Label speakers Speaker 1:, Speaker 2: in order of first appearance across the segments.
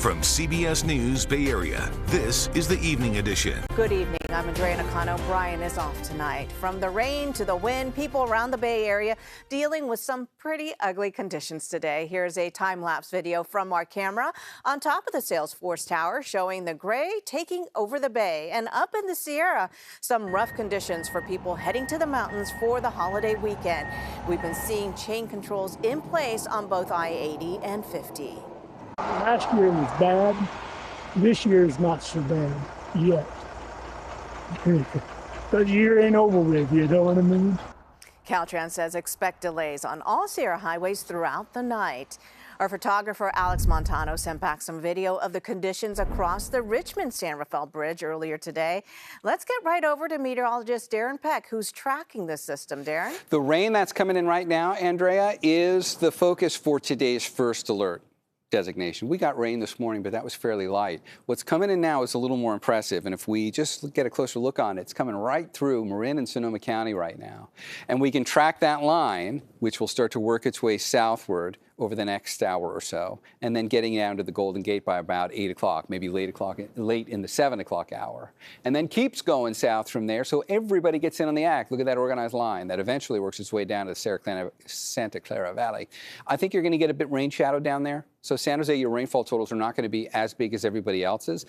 Speaker 1: From CBS News Bay Area, this is the Evening Edition.
Speaker 2: Good evening. I'm Andrea Nakano. Brian is off tonight. From the rain to the wind, people around the Bay Area dealing with some pretty ugly conditions today. Here's a time-lapse video from our camera on top of the Salesforce Tower showing the gray taking over the bay. And up in the Sierra, some rough conditions for people heading to the mountains for the holiday weekend. We've been seeing chain controls in place on both I-80 and 50.
Speaker 3: Last year was bad. This year is not so bad yet. The year ain't over with, you know what I mean?
Speaker 2: Caltrans says expect delays on all Sierra highways throughout the night. Our photographer Alex Montano sent back some video of the conditions across the Richmond-San Rafael Bridge earlier today. Let's get right over to meteorologist Darren Peck, who's tracking the system. Darren?
Speaker 4: The rain that's coming in right now, Andrea, is the focus for today's first alert designation. We got rain this morning, but that was fairly light. What's coming in now is a little more impressive, and if we just get a closer look on it, it's coming right through Marin and Sonoma County right now. And we can track that line, which will start to work its way southward over the next hour or so, and then getting down to the Golden Gate by about 8 o'clock, maybe late in the 7 o'clock hour, and then keeps going south from there, so everybody gets in on the act. Look at that organized line that eventually works its way down to the Santa Clara Valley. I think you're going to get a bit rain shadow down there, so San Jose, your rainfall totals are not going to be as big as everybody else's.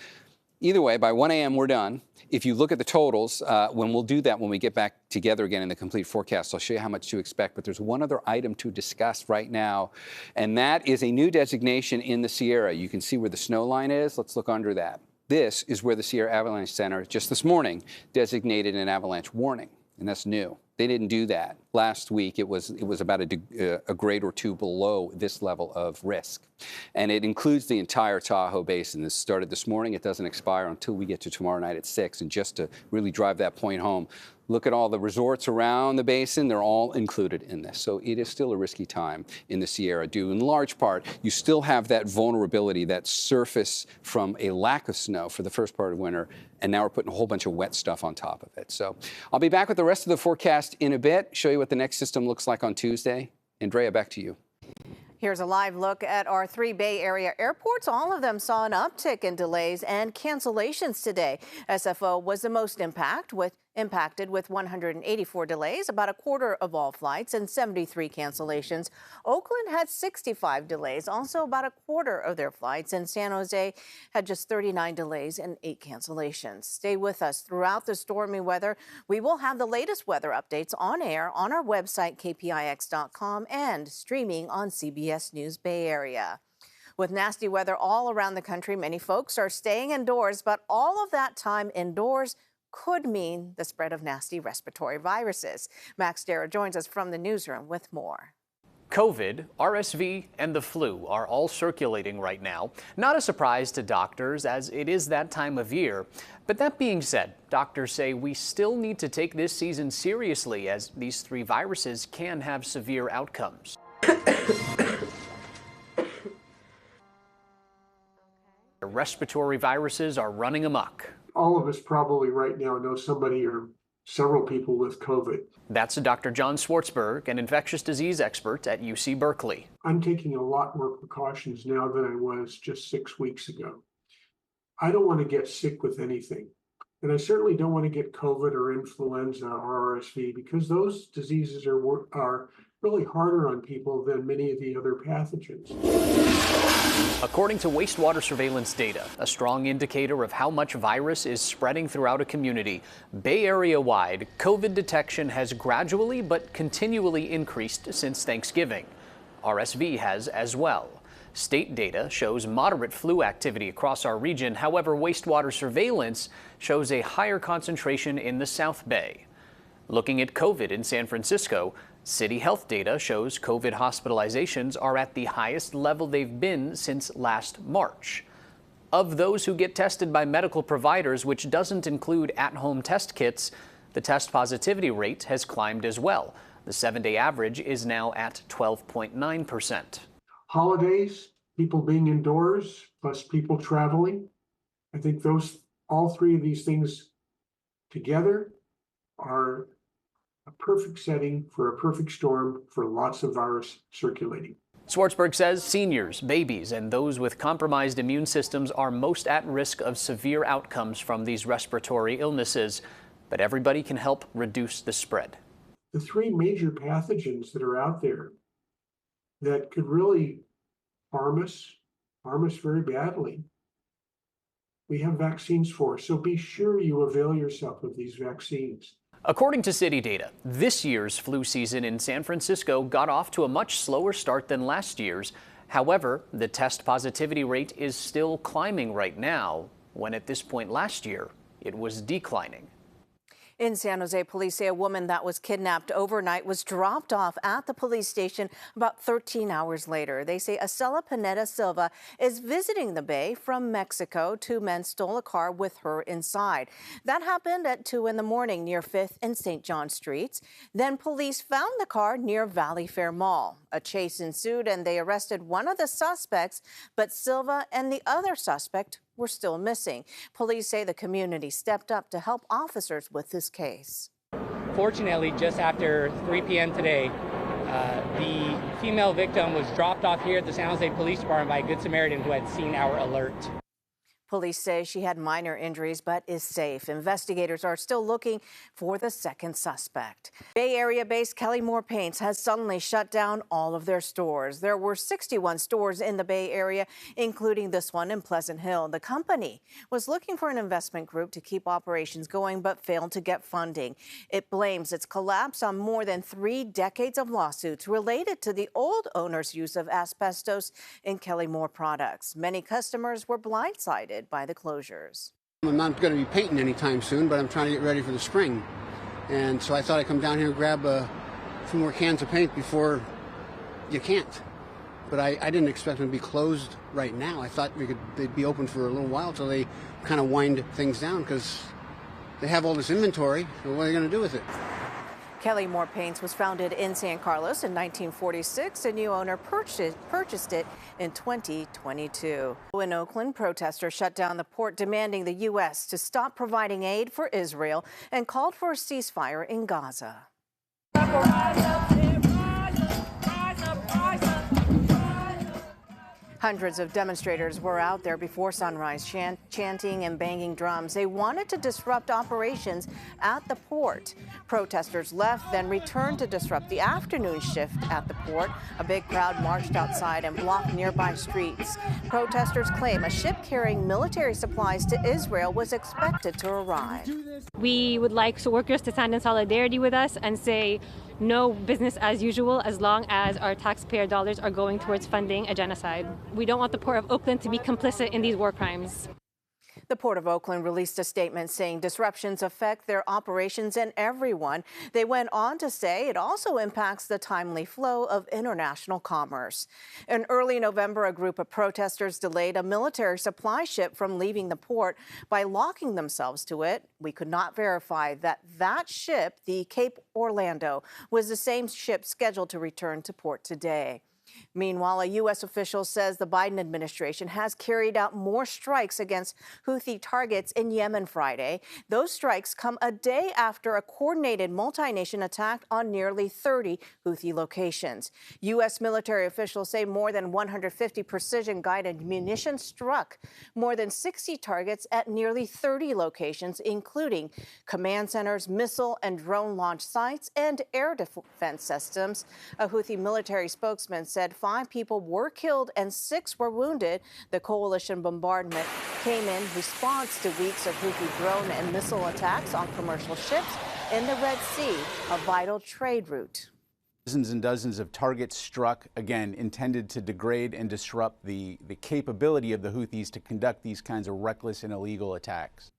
Speaker 4: Either way, by 1 a.m., we're done. If you look at the totals, when we'll do that when we get back together again in the complete forecast, I'll show you how much to expect. But there's one other item to discuss right now, and that is a new designation in the Sierra. You can see where the snow line is. Let's look under that. This is where the Sierra Avalanche Center, just this morning, designated an avalanche warning, and that's new. They didn't do that. Last week, it was about a grade or two below this level of risk. And it includes the entire Tahoe Basin. This started this morning. It doesn't expire until we get to tomorrow night at 6. And just to really drive that point home, look at all the resorts around the basin. They're all included in this. So it is still a risky time in the Sierra, due in large part, you still have that vulnerability, that surface from a lack of snow for the first part of winter. And now we're putting a whole bunch of wet stuff on top of it. So I'll be back with the rest of the forecast in a bit, show you what the next system looks like on Tuesday. Andrea, back to you.
Speaker 2: Here's a live look at our 3 Bay Area airports. All of them saw an uptick in delays and cancellations today. SFO was the most impacted with 184 delays, about a quarter of all flights, and 73 cancellations. Oakland had 65 delays, also about a quarter of their flights, and San Jose had just 39 delays and 8 cancellations. Stay with us throughout the stormy weather. We will have the latest weather updates on air on our website, kpix.com, and streaming on CBS News Bay Area. With nasty weather all around the country, many folks are staying indoors, but all of that time indoors could mean the spread of nasty respiratory viruses. Max Dara joins us from the newsroom with more.
Speaker 5: COVID, RSV, and the flu are all circulating right now. Not a surprise to doctors, as it is that time of year. But that being said, doctors say we still need to take this season seriously, as these 3 viruses can have severe outcomes. Respiratory viruses are running amok.
Speaker 6: All of us probably right now know somebody or several people with COVID.
Speaker 5: That's Dr. John Schwartzberg, an infectious disease expert at UC Berkeley.
Speaker 6: I'm taking a lot more precautions now than I was just 6 weeks ago. I don't want to get sick with anything. And I certainly don't want to get COVID or influenza or RSV, because those diseases are really harder on people than many of the other pathogens.
Speaker 5: According to wastewater surveillance data, a strong indicator of how much virus is spreading throughout a community, Bay Area-wide, COVID detection has gradually but continually increased since Thanksgiving. RSV has as well. State data shows moderate flu activity across our region. However, wastewater surveillance shows a higher concentration in the South Bay. Looking at COVID in San Francisco, city health data shows COVID hospitalizations are at the highest level they've been since last March. Of those who get tested by medical providers, which doesn't include at-home test kits, the test positivity rate has climbed as well. The 7-day average is now at 12.9%.
Speaker 6: Holidays, people being indoors, plus people traveling. I think all 3 of these things together are a perfect setting for a perfect storm for lots of virus circulating.
Speaker 5: Swartzberg says seniors, babies, and those with compromised immune systems are most at risk of severe outcomes from these respiratory illnesses, but everybody can help reduce the spread.
Speaker 6: The three major pathogens that are out there that could really harm us very badly, we have vaccines for, so be sure you avail yourself of these vaccines.
Speaker 5: According to city data, this year's flu season in San Francisco got off to a much slower start than last year's. However, the test positivity rate is still climbing right now, when at this point last year, it was declining.
Speaker 2: In San Jose, police say a woman that was kidnapped overnight was dropped off at the police station about 13 hours later. They say Acela Pineda Silva is visiting the Bay from Mexico. Two men stole a car with her inside. That happened at 2 in the morning near 5th and St. John Streets. Then police found the car near Valley Fair Mall. A chase ensued and they arrested one of the suspects, but Silva and the other suspect were still missing. Police say the community stepped up to help officers with this case.
Speaker 7: Fortunately, just after 3 p.m. today, the female victim was dropped off here at the San Jose Police Department by a Good Samaritan who had seen our alert.
Speaker 2: Police say she had minor injuries but is safe. Investigators are still looking for the second suspect. Bay Area-based Kelly Moore Paints has suddenly shut down all of their stores. There were 61 stores in the Bay Area, including this one in Pleasant Hill. The company was looking for an investment group to keep operations going but failed to get funding. It blames its collapse on more than 3 decades of lawsuits related to the old owner's use of asbestos in Kelly Moore products. Many customers were blindsided by the closures.
Speaker 8: I'm not going to be painting anytime soon, but I'm trying to get ready for the spring. And so I thought I'd come down here and grab a few more cans of paint before you can't. But I didn't expect them to be closed right now. I thought they'd be open for a little while till they kind of wind things down because they have all this inventory. So what are they going to do with it?
Speaker 2: Kelly Moore Paints was founded in San Carlos in 1946. A new owner purchased it in 2022. In Oakland, protesters shut down the port demanding the U.S. to stop providing aid for Israel and called for a ceasefire in Gaza. Hundreds of demonstrators were out there before sunrise, chanting and banging drums. They wanted to disrupt operations at the port. Protesters left, then returned to disrupt the afternoon shift at the port. A big crowd marched outside and blocked nearby streets. Protesters claim a ship carrying military supplies to Israel was expected to arrive.
Speaker 9: We would like workers to stand in solidarity with us and say no business as usual as long as our taxpayer dollars are going towards funding a genocide. We don't want the Port of Oakland to be complicit in these war crimes.
Speaker 2: The Port of Oakland released a statement saying disruptions affect their operations and everyone. They went on to say it also impacts the timely flow of international commerce. In early November, a group of protesters delayed a military supply ship from leaving the port by locking themselves to it. We could not verify that ship, the Cape Orlando, was the same ship scheduled to return to port today. Meanwhile, a U.S. official says the Biden administration has carried out more strikes against Houthi targets in Yemen Friday. Those strikes come a day after a coordinated multi-nation attack on nearly 30 Houthi locations. U.S. military officials say more than 150 precision-guided munitions struck more than 60 targets at nearly 30 locations, including command centers, missile and drone launch sites, and air defense systems. A Houthi military spokesman said 5 people were killed and 6 were wounded. The coalition bombardment came in response to weeks of Houthi drone and missile attacks on commercial ships in the Red Sea, a vital trade route.
Speaker 10: Dozens and dozens of targets struck, again, intended to degrade and disrupt the capability of the Houthis to conduct these kinds of reckless and illegal attacks.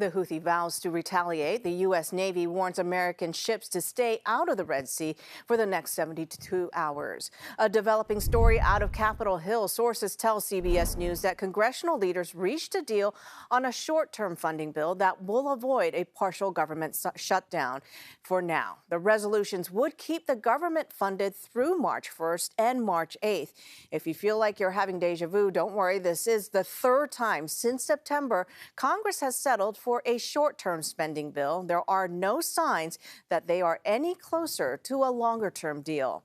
Speaker 2: The Houthi vows to retaliate. The U.S. Navy warns American ships to stay out of the Red Sea for the next 72 hours. A developing story out of Capitol Hill. Sources tell CBS News that congressional leaders reached a deal on a short-term funding bill that will avoid a partial government shutdown. For now, the resolutions would keep the government funded through March 1st and March 8th. If you feel like you're having deja vu, don't worry. This is the 3rd time since September Congress has settled for a short-term spending bill. There are no signs that they are any closer to a longer-term deal.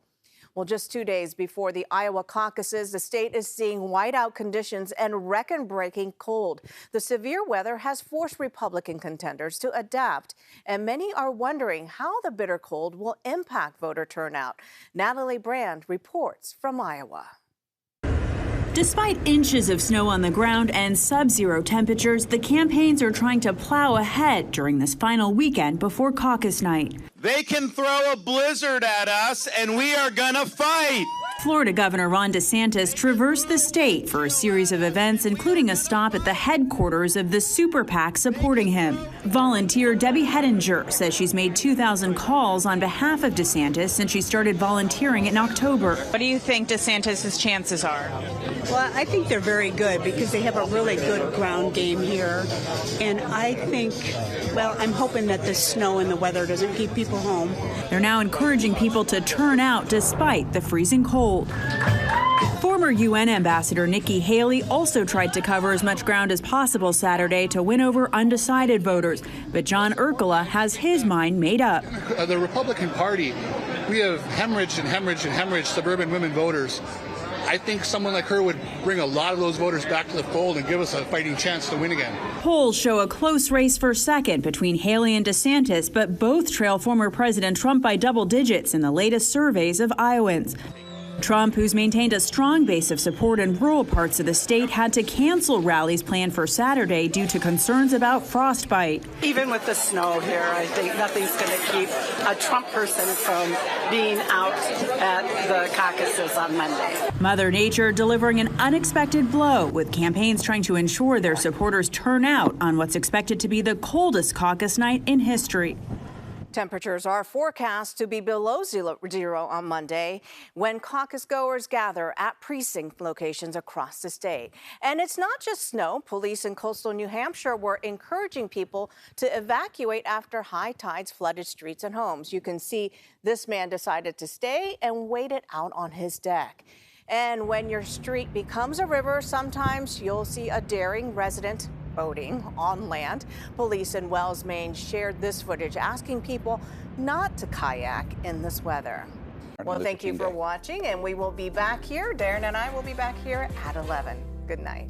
Speaker 2: Well, just 2 days before the Iowa caucuses, the state is seeing whiteout conditions and record-breaking cold. The severe weather has forced Republican contenders to adapt, and many are wondering how the bitter cold will impact voter turnout. Natalie Brand reports from Iowa.
Speaker 11: Despite inches of snow on the ground and sub-zero temperatures, the campaigns are trying to plow ahead during this final weekend before caucus night.
Speaker 12: They can throw a blizzard at us, and we are gonna fight.
Speaker 11: Florida Governor Ron DeSantis traversed the state for a series of events, including a stop at the headquarters of the super PAC supporting him. Volunteer Debbie Hettinger says she's made 2,000 calls on behalf of DeSantis since she started volunteering in October.
Speaker 13: What do you think DeSantis' chances are?
Speaker 14: Well, I think they're very good because they have a really good ground game here. And I think, well, I'm hoping that the snow and the weather doesn't keep people home.
Speaker 11: They're now encouraging people to turn out despite the freezing cold. Former UN Ambassador Nikki Haley also tried to cover as much ground as possible Saturday to win over undecided voters. But John Urkela has his mind made up.
Speaker 15: The Republican Party, we have hemorrhaged suburban women voters. I think someone like her would bring a lot of those voters back to the fold and give us a fighting chance to win again.
Speaker 11: Polls show a close race for second between Haley and DeSantis, but both trail former President Trump by double digits in the latest surveys of Iowans. Trump, who's maintained a strong base of support in rural parts of the state, had to cancel rallies planned for Saturday due to concerns about frostbite.
Speaker 14: Even with the snow here, I think nothing's going to keep a Trump person from being out at the caucuses on Monday.
Speaker 11: Mother Nature delivering an unexpected blow, with campaigns trying to ensure their supporters turn out on what's expected to be the coldest caucus night in history.
Speaker 2: Temperatures are forecast to be below zero on Monday when caucus goers gather at precinct locations across the state. And it's not just snow. Police in coastal New Hampshire were encouraging people to evacuate after high tides flooded streets and homes. You can see this man decided to stay and waited out on his deck. And when your street becomes a river, sometimes you'll see a daring resident boating on land. Police in Wells, Maine shared this footage asking people not to kayak in this weather. Well, thank you for watching, and we will be back here. Darren and I will be back here at 11. Good night.